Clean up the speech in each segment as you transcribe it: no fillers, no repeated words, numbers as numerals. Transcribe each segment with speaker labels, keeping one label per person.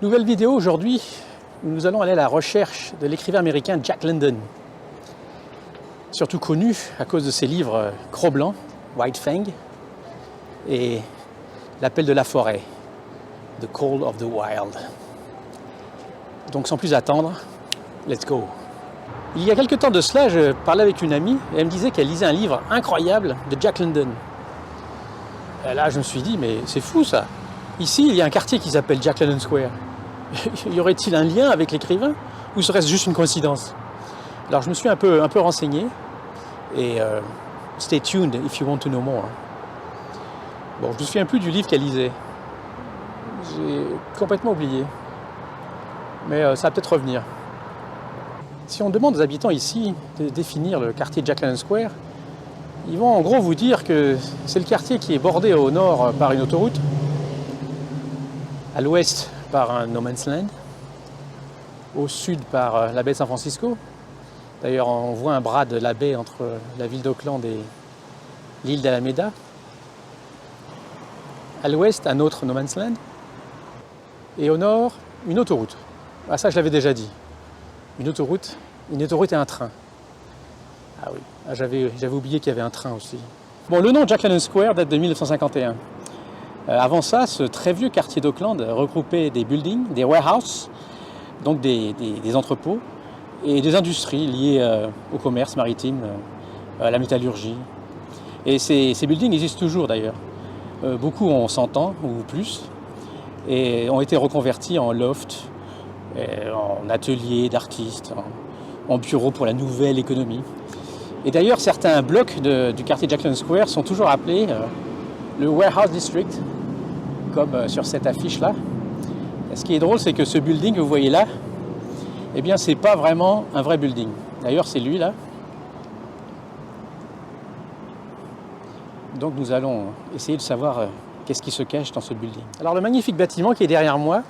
Speaker 1: Nouvelle vidéo aujourd'hui, nous allons aller à la recherche de l'écrivain américain Jack London. Surtout connu à cause de ses livres Cro-Blanc, White Fang, et L'appel de la forêt, The Call of the Wild. Donc sans plus attendre, let's go. Il y a quelque temps de cela, je parlais avec une amie et elle me disait qu'elle lisait un livre incroyable de Jack London. Et là, je me suis dit, mais c'est fou ça. Ici, il y a un quartier qui s'appelle Jack London Square. Y aurait-il un lien avec l'écrivain ou serait-ce juste une coïncidence? Alors je me suis un peu renseigné et stay tuned if you want to know more. Bon, je ne me souviens plus du livre qu'elle lisait. J'ai complètement oublié. Mais ça va peut-être revenir. Si on demande aux habitants ici de définir le quartier Jack London Square, ils vont en gros vous dire que c'est le quartier qui est bordé au nord par une autoroute, à l'ouest par un no man's land, au sud par la baie de San Francisco. D'ailleurs, on voit un bras de la baie entre la ville d'Oakland et l'île d'Alameda. À l'ouest, un autre no man's land. Et au nord, une autoroute. Ah, ça, je l'avais déjà dit. Une autoroute et un train. Ah oui, j'avais oublié qu'il y avait un train aussi. Bon, le nom Jack London Square date de 1951. Avant ça, ce très vieux quartier d'Oakland regroupait des buildings, des warehouses, donc des entrepôts, et des industries liées au commerce maritime, à la métallurgie. Et ces buildings existent toujours d'ailleurs. Beaucoup ont 100 ans ou plus, et ont été reconvertis en lofts, en ateliers d'artistes, en bureaux pour la nouvelle économie. Et d'ailleurs, certains blocs du quartier Jack London Square sont toujours appelés le Warehouse District, comme sur cette affiche-là. Et ce qui est drôle, c'est que ce building que vous voyez là, eh bien, c'est pas vraiment un vrai building. D'ailleurs, c'est lui là. Donc, nous allons essayer de savoir qu'est-ce qui se cache dans ce building. Alors, le magnifique bâtiment qui est derrière moi,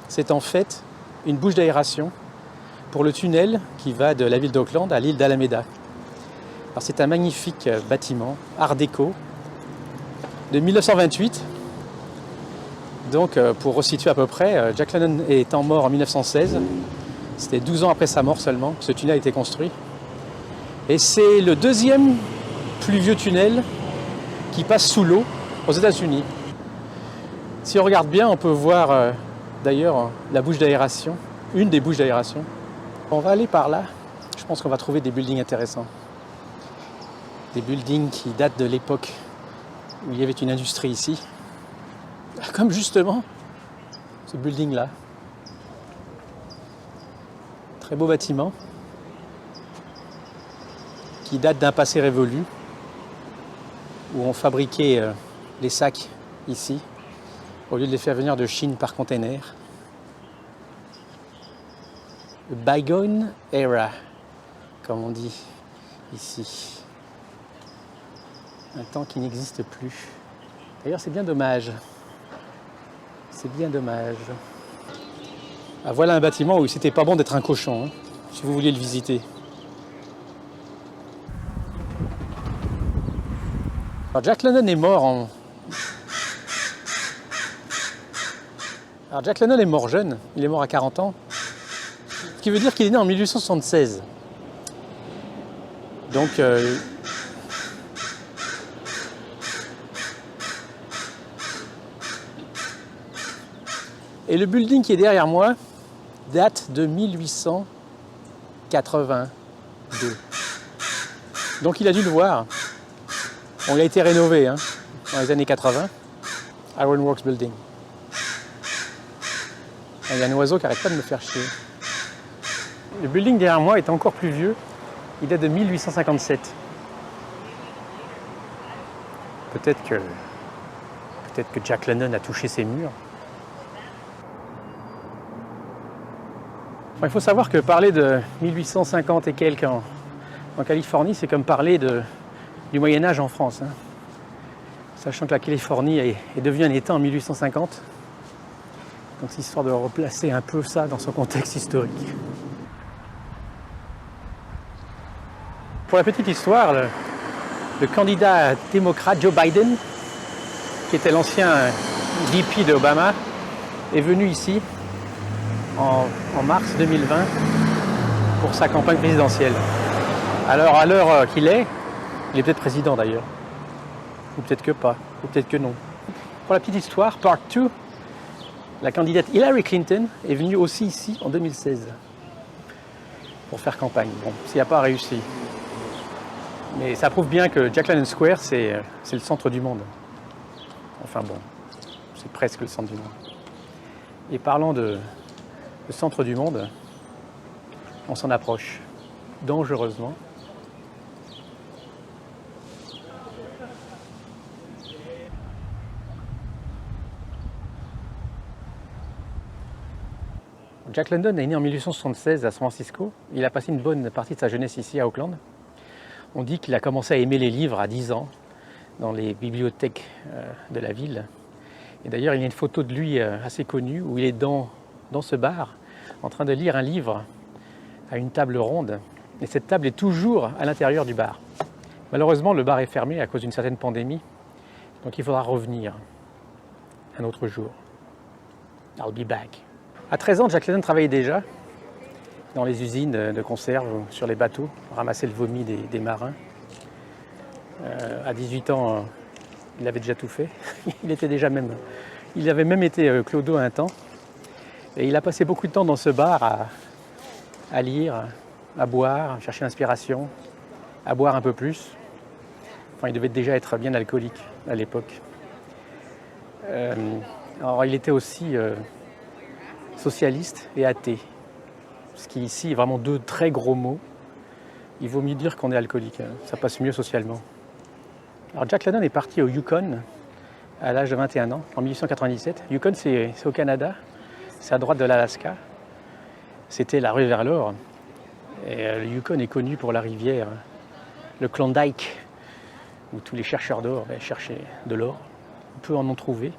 Speaker 1: c'est en fait une bouche d'aération pour le tunnel qui va de la ville d'Oakland à l'île d'Alameda. Alors, c'est un magnifique bâtiment, art déco, de 1928. Donc, pour resituer à peu près, Jack London étant mort en 1916, c'était 12 ans après sa mort seulement, ce tunnel a été construit. Et c'est le deuxième plus vieux tunnel qui passe sous l'eau aux États-Unis. Si on regarde bien, on peut voir d'ailleurs la bouche d'aération, une des bouches d'aération. On va aller par là, je pense qu'on va trouver des buildings intéressants. Des buildings qui datent de l'époque où il y avait une industrie ici. Comme justement ce building-là. Très beau bâtiment qui date d'un passé révolu où on fabriquait les sacs ici au lieu de les faire venir de Chine par container. The bygone era, comme on dit ici. Un temps qui n'existe plus. D'ailleurs, c'est bien dommage. C'est bien dommage. Ah, voilà un bâtiment où c'était pas bon d'être un cochon, hein, si vous vouliez le visiter. Alors Jack London est mort en... Alors Jack London est mort jeune, il est mort à 40 ans. Ce qui veut dire qu'il est né en 1876. Donc... Et le building qui est derrière moi date de 1882. Donc il a dû le voir. On a été rénové dans les années 80. Ironworks Building. Il y a un oiseau qui n'arrête pas de me faire chier. Le building derrière moi est encore plus vieux. Il date de 1857. Peut-être que Jack London a touché ses murs. Il faut savoir que parler de 1850 et quelques en Californie, c'est comme parler du Moyen-Âge en France. Sachant que la Californie est devenue un État en 1850. Donc c'est histoire de replacer un peu ça dans son contexte historique. Pour la petite histoire, le candidat démocrate Joe Biden, qui était l'ancien VP d'Obama, est venu ici en mars 2020 pour sa campagne présidentielle. Alors à l'heure qu'il est, il est peut-être président d'ailleurs. Ou peut-être que pas, ou peut-être que non. Pour la petite histoire, part 2, la candidate Hillary Clinton est venue aussi ici en 2016 pour faire campagne. Bon, ça n'a pas réussi. Mais ça prouve bien que Jack London Square, c'est le centre du monde. Enfin bon, c'est presque le centre du monde. Et parlant de centre du monde, on s'en approche dangereusement. Jack London est né en 1876 à San Francisco. Il a passé une bonne partie de sa jeunesse ici à Oakland. On dit qu'il a commencé à aimer les livres à 10 ans dans les bibliothèques de la ville. Et d'ailleurs, il y a une photo de lui assez connue où il est dans ce bar en train de lire un livre à une table ronde. Et cette table est toujours à l'intérieur du bar. Malheureusement, le bar est fermé à cause d'une certaine pandémie. Donc il faudra revenir un autre jour. I'll be back. À 13 ans, Jack London travaillait déjà dans les usines de conserve, sur les bateaux, ramasser le vomi des marins. À 18 ans, il avait déjà tout fait. Il avait même été clodo un temps. Et il a passé beaucoup de temps dans ce bar à lire, à boire, à chercher l'inspiration, à boire un peu plus. Enfin, il devait déjà être bien alcoolique à l'époque. Alors, il était aussi socialiste et athée. Ce qui ici est vraiment deux très gros mots. Il vaut mieux dire qu'on est alcoolique, ça passe mieux socialement. Alors Jack London est parti au Yukon à l'âge de 21 ans, en 1897. Yukon, c'est au Canada, c'est à droite de l'Alaska. C'était la rue vers l'or. Et le Yukon est connu pour la rivière, le Klondike, où tous les chercheurs d'or cherchaient de l'or. Peu en ont trouvé.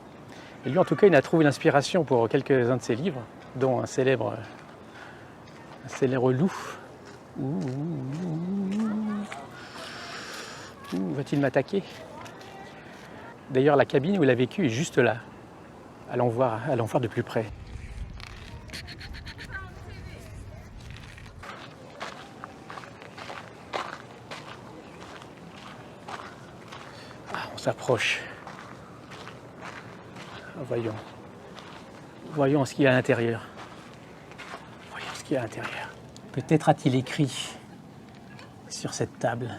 Speaker 1: Et lui, en tout cas, il a trouvé l'inspiration pour quelques-uns de ses livres, dont un célèbre loup. Où va-t-il m'attaquer? D'ailleurs, la cabine où il a vécu est juste là. Allons voir de plus près. Ah, on s'approche. Voyons ce qu'il y a à l'intérieur. Peut-être a-t-il écrit sur cette table.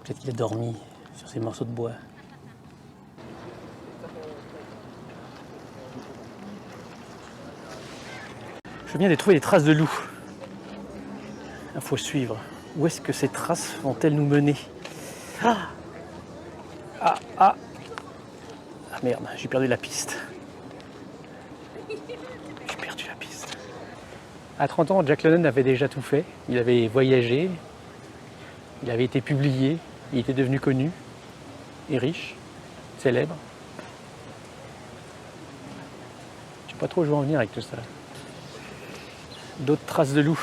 Speaker 1: Peut-être qu'il a dormi sur ces morceaux de bois. Je viens de trouver des traces de loup. Il faut suivre. Où est-ce que ces traces vont-elles nous mener? Ah merde, j'ai perdu la piste. À 30 ans, Jack London avait déjà tout fait. Il avait voyagé, il avait été publié, il était devenu connu et riche, célèbre. Je ne sais pas trop où je vais en venir avec tout ça. D'autres traces de loup.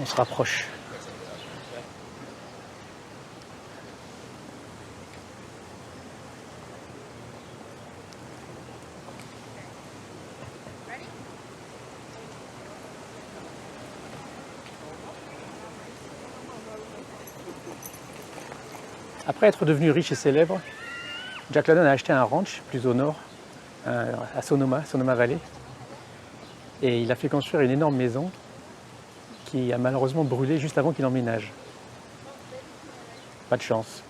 Speaker 1: On se rapproche. Après être devenu riche et célèbre, Jack London a acheté un ranch plus au nord, à Sonoma Valley. Et il a fait construire une énorme maison qui a malheureusement brûlé juste avant qu'il emménage. Pas de chance.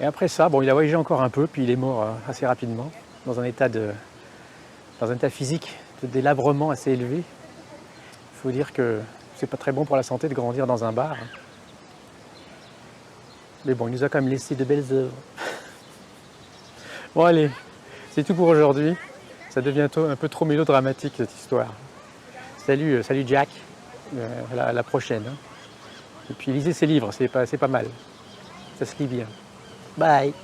Speaker 1: Et après ça, il a voyagé encore un peu, puis il est mort assez rapidement, dans un état physique de délabrement assez élevé. Il faut dire que c'est pas très bon pour la santé de grandir dans un bar. Mais bon, il nous a quand même laissé de belles œuvres. Bon allez, c'est tout pour aujourd'hui. Ça devient un peu trop mélodramatique cette histoire. Salut Jack, à la prochaine. Et puis lisez ses livres, c'est pas mal. Ça se lit bien. Bye.